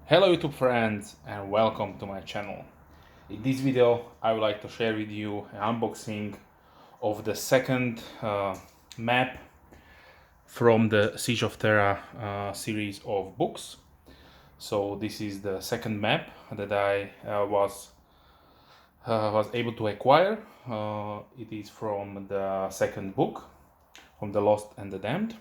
Hello YouTube friends and welcome to my channel. In this video I would like to share with you an unboxing of the second map from the Siege of Terra series of books. So this is the second map that I was able to acquire. It is from the second book, from The Lost and the Damned.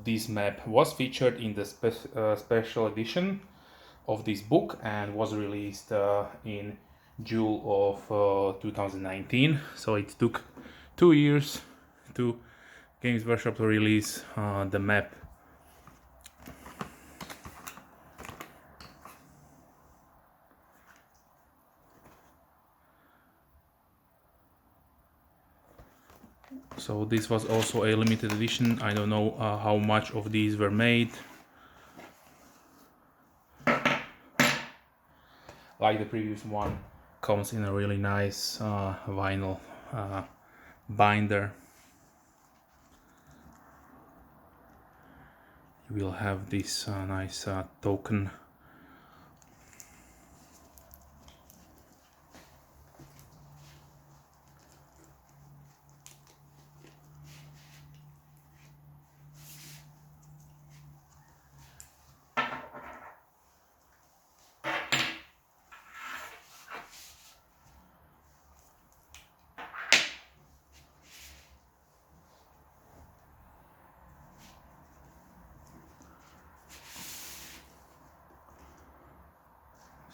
This map was featured in the special edition of this book and was released in June of 2019. So it took 2 years to Games Workshop to release the map. So this was also a limited edition. I don't know how much of these were made. Like the previous one, comes in a really nice vinyl binder. You will have this nice token.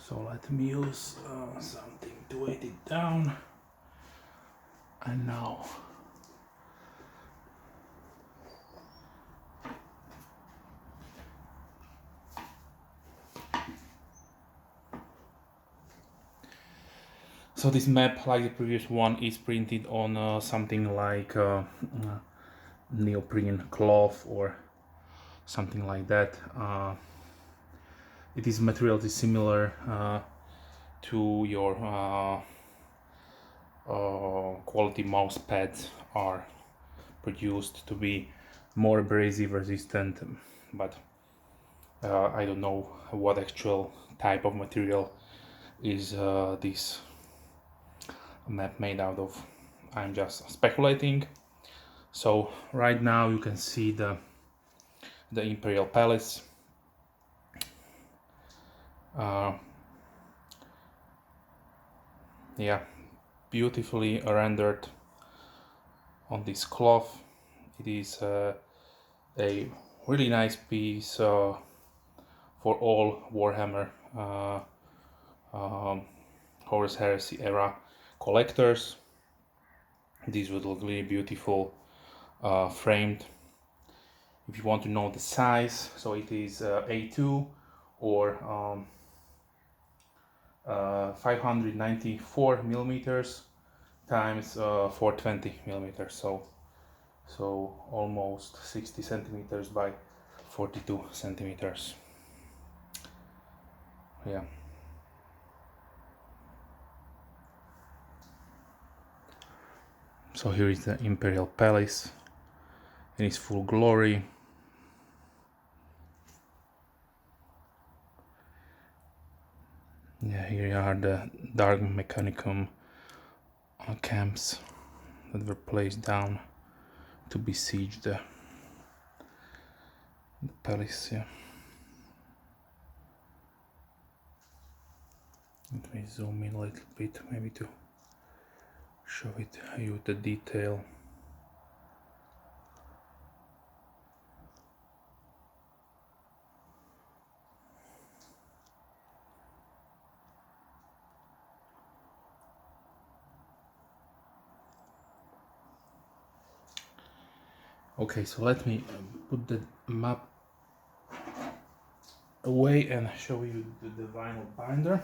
So let me use something to weight it down. And now so this map, like the previous one, is printed on something like neoprene cloth or something like that. It is material that is similar to your quality mouse pads are produced to be more abrasive resistant, but I don't know what actual type of material is this map made out of. I'm just speculating. So right now you can see the Imperial Palace. Yeah, beautifully rendered on this cloth. It is a really nice piece for all Warhammer Horus Heresy era collectors. These would look really beautiful framed. If you want to know the size, so it is A2 or 594 millimeters times 420 millimeters, so almost 60 centimeters by 42 centimeters. Yeah. So here is the Imperial Palace in its full glory. Yeah, here are the Dark Mechanicum camps that were placed down to besiege the palace. Yeah. Let me zoom in a little bit, maybe to show you the detail. Okay, so let me put the map away and show you the vinyl binder.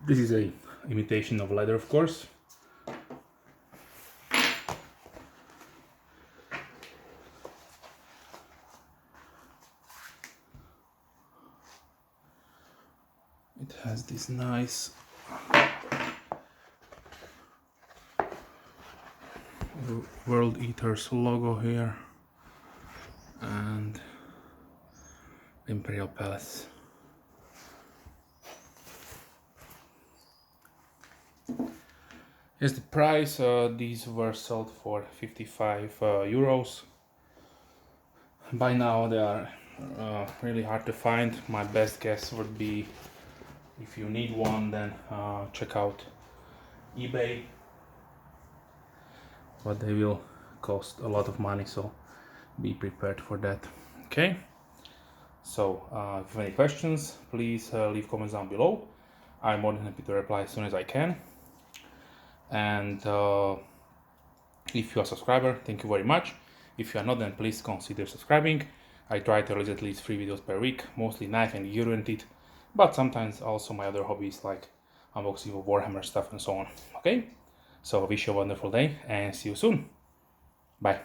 This is a imitation of leather, of course. It has this nice World Eaters logo here, and Imperial Palace. Here's the price. These were sold for 55 euros. By now they are really hard to find. My best guess would be, if you need one, then check out eBay, but they will cost a lot of money, so be prepared for that. Okay, so if you have any questions, please leave comments down below. I'm more than happy to reply as soon as I can. And if you are a subscriber, thank you very much. If you are not, then please consider subscribing. I try to release at least 3 videos per week, mostly knife and gear oriented, but sometimes also my other hobbies like unboxing of Warhammer stuff and so on. Okay, so I wish you a wonderful day and see you soon. Bye.